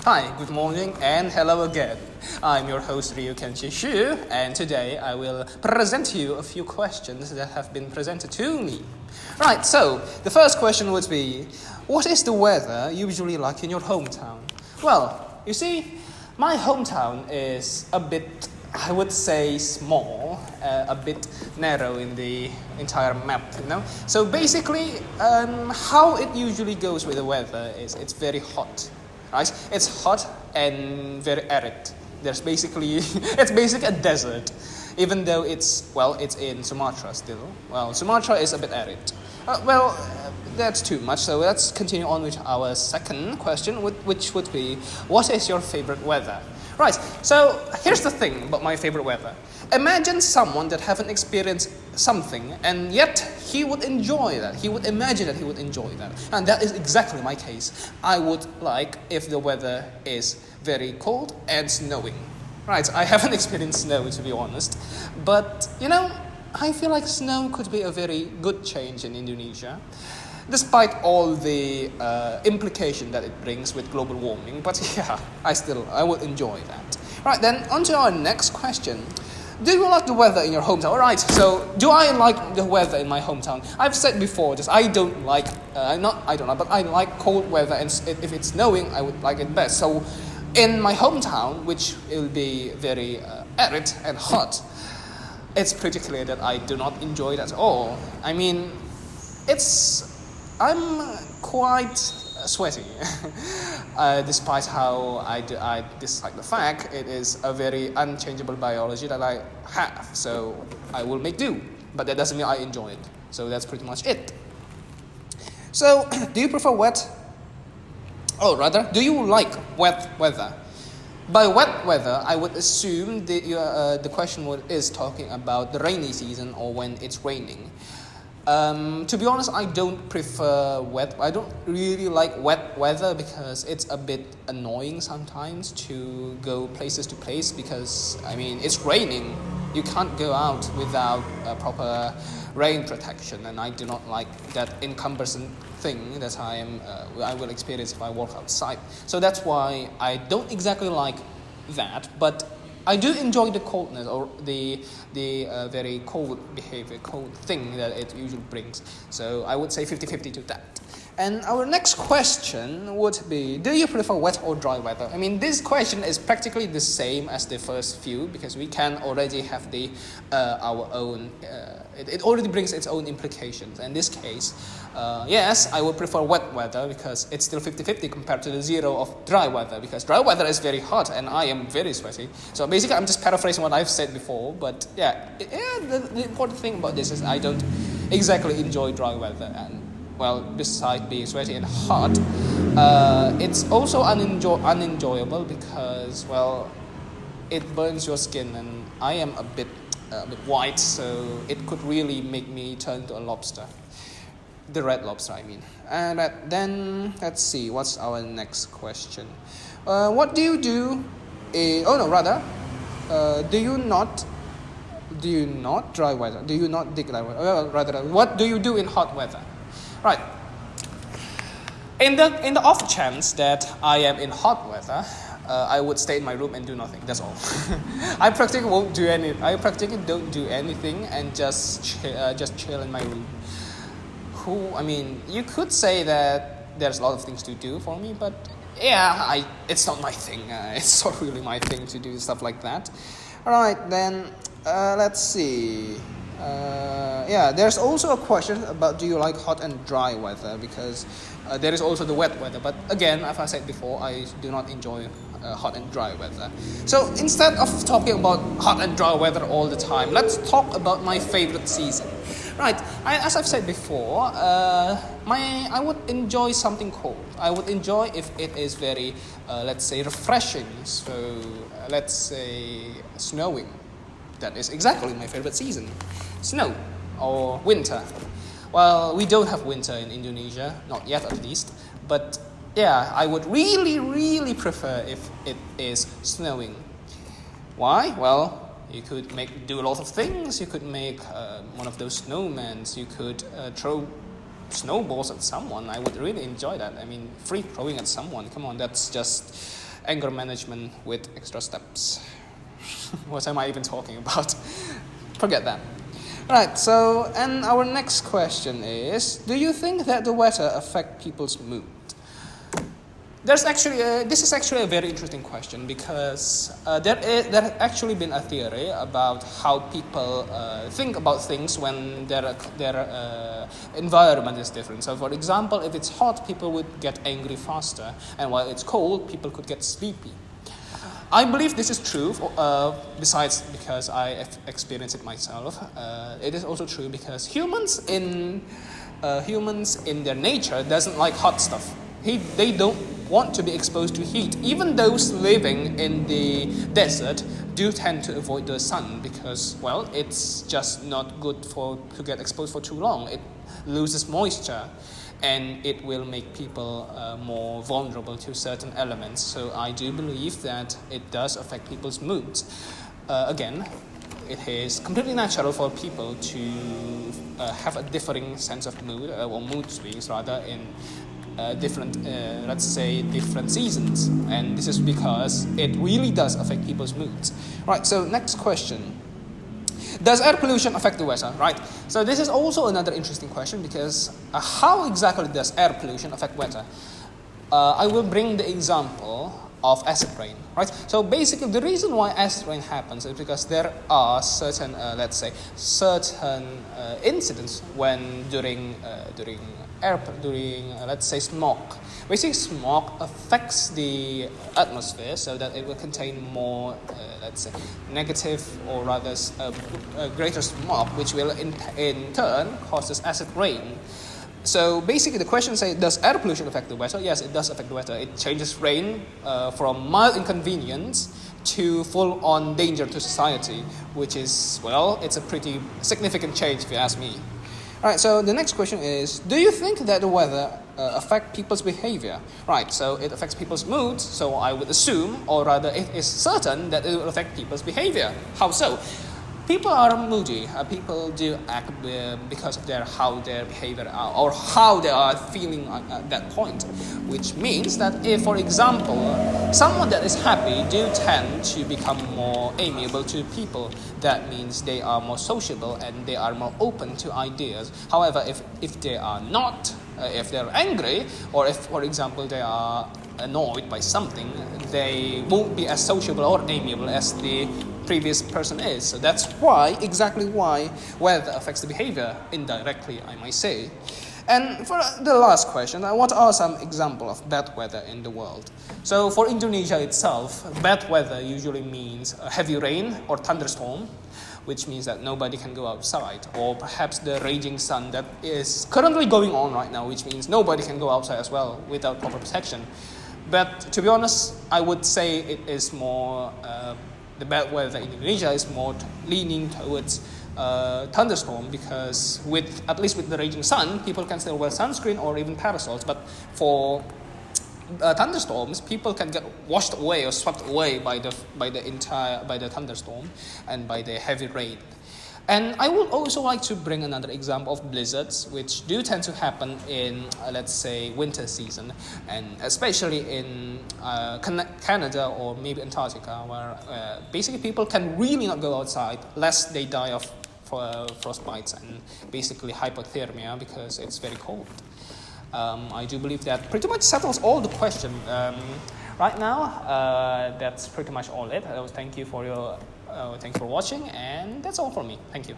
Hi, good morning and hello again. I'm your host Ryu Kenshee Xu, and today I will present to you a few questions that have been presented to me. Right, so the first question would be, what is the weather usually like in your hometown? Well, you see, my hometown is a bit, I would say, small, a bit narrow in the entire map, you know. So basically, how it usually goes with the weather is it's very hot, right? It's hot and very arid. There's basically, it's basically a desert, even though it's in Sumatra still. Well, Sumatra is a bit arid. That's too much, so let's continue on with our second question, which would be, what is your favorite weather? Right, so here's the thing about my favorite weather. Imagine someone that haven't experienced something and yet he would enjoy that. He would imagine that he would enjoy that. And that is exactly my case. I would like if the weather is very cold and snowing. Right, I haven't experienced snow to be honest. But, you know, I feel like snow could be a very good change in Indonesia, despite all the implication that it brings with global warming. But yeah, I would enjoy that. Right, then on to our next question. Do you like the weather in your hometown? All right, so do I like the weather in my hometown? I've said before, just I don't like, but I like cold weather, and if it's snowing, I would like it best. So in my hometown, which will be very arid and hot, it's pretty clear that I do not enjoy it at all. I mean, I'm quite sweaty, despite how I dislike the fact it is a very unchangeable biology that I have, so I will make do, but that doesn't mean I enjoy it, so that's pretty much it. So, do you prefer wet? Or rather, do you like wet weather? By wet weather, I would assume the question is talking about the rainy season or when it's raining. To be honest, I don't prefer wet. I don't really like wet weather because it's a bit annoying sometimes to go places to place because, I mean, it's raining. You can't go out without a proper rain protection, and I do not like that encumbersome thing that I will experience if I walk outside. So that's why I don't exactly like that, but I do enjoy the coldness or the very cold behavior, cold thing that it usually brings. So I would say 50-50 to that. And our next question would be, do you prefer wet or dry weather? I mean, this question is practically the same as the first few because we can already have our own, it already brings its own implications. In this case, yes, I would prefer wet weather because it's still 50-50 compared to the zero of dry weather because dry weather is very hot and I am very sweaty. So basically, I'm just paraphrasing what I've said before, but yeah, the important thing about this is I don't exactly enjoy dry weather. And well, besides being sweaty and hot, it's also unenjoyable because, well, it burns your skin, and I am a bit white, so it could really make me turn to a lobster. The red lobster, I mean. And then, let's see, what's our next question? What do you do? Do you not dry weather? Do you not dig dry weather? What do you do in hot weather? Right. In the off chance that I am in hot weather, I would stay in my room and do nothing. That's all. I practically don't do anything and just chill in my room. You could say that there's a lot of things to do for me, but yeah, it's not my thing. It's not really my thing to do stuff like that. All right, then let's see. There's also a question about do you like hot and dry weather because there is also the wet weather. But again, as I said before, I do not enjoy hot and dry weather. So instead of talking about hot and dry weather all the time, let's talk about my favorite season. Right, as I've said before, I would enjoy something cold. I would enjoy if it is very, let's say, refreshing. So let's say snowing. That is exactly my favorite season. Snow or winter. Well, we don't have winter in Indonesia, not yet at least. But yeah, I would really, really prefer if it is snowing. Why? Well, you could do a lot of things. You could make one of those snowmen. You could throw snowballs at someone. I would really enjoy that. I mean, free throwing at someone. Come on, that's just anger management with extra steps. What am I even talking about? Forget that. Right, so, and our next question is, do you think that the weather affect people's mood? This is actually a very interesting question, because there has actually been a theory about how people think about things when their environment is different. So, for example, if it's hot, people would get angry faster, and while it's cold, people could get sleepy. I believe this is true, besides because I have experienced it myself. It is also true because humans in their nature doesn't like hot stuff. They don't want to be exposed to heat. Even those living in the desert do tend to avoid the sun because, well, it's just not good to get exposed for too long. It loses moisture, and it will make people more vulnerable to certain elements. So I do believe that it does affect people's moods. Again, it is completely natural for people to have a differing sense of mood, or mood swings rather, in different seasons. And this is because it really does affect people's moods. Right, so next question. Does air pollution affect the weather? Right. So this is also another interesting question, because how exactly does air pollution affect weather? I will bring the example of acid rain. Right. So basically, the reason why acid rain happens is because there are certain, incidents when during smoke. Basically, smoke affects the atmosphere so that it will contain more, negative, or rather greater smoke, which will in turn causes acid rain. So basically, the question says, does air pollution affect the weather? Yes, it does affect the weather. It changes rain from mild inconvenience to full-on danger to society, which is, well, it's a pretty significant change if you ask me. Alright, so the next question is, do you think that the weather affect people's behavior? Right, so it affects people's moods, so I would assume, or rather it is certain, that it will affect people's behavior. How so? People are moody. People do act because of how their behavior are, or how they are feeling at that point. Which means that if, for example, someone that is happy do tend to become more amiable to people. That means they are more sociable and they are more open to ideas. However, if they are not, if they're angry, or if, for example, they are annoyed by something, they won't be as sociable or amiable as the previous person is. So that's exactly why weather affects the behavior indirectly, I might say. And for the last question, what are some examples of bad weather in the world? So for Indonesia itself, bad weather usually means heavy rain or thunderstorm, which means that nobody can go outside, or perhaps the raging sun that is currently going on right now, which means nobody can go outside as well without proper protection. But to be honest, I would say it is more the bad weather in Indonesia is more leaning towards thunderstorm, because at least with the raging sun, people can still wear sunscreen or even parasols. But for thunderstorms, people can get washed away or swept away by the thunderstorm and by the heavy rain. And I would also like to bring another example of blizzards, which do tend to happen in, winter season, and especially in Canada or maybe Antarctica, where basically people can really not go outside lest they die of frostbites and basically hypothermia because it's very cold. I do believe that pretty much settles all the questions. Right now, that's pretty much all it. Thank you for watching, and that's all for me. Thank you.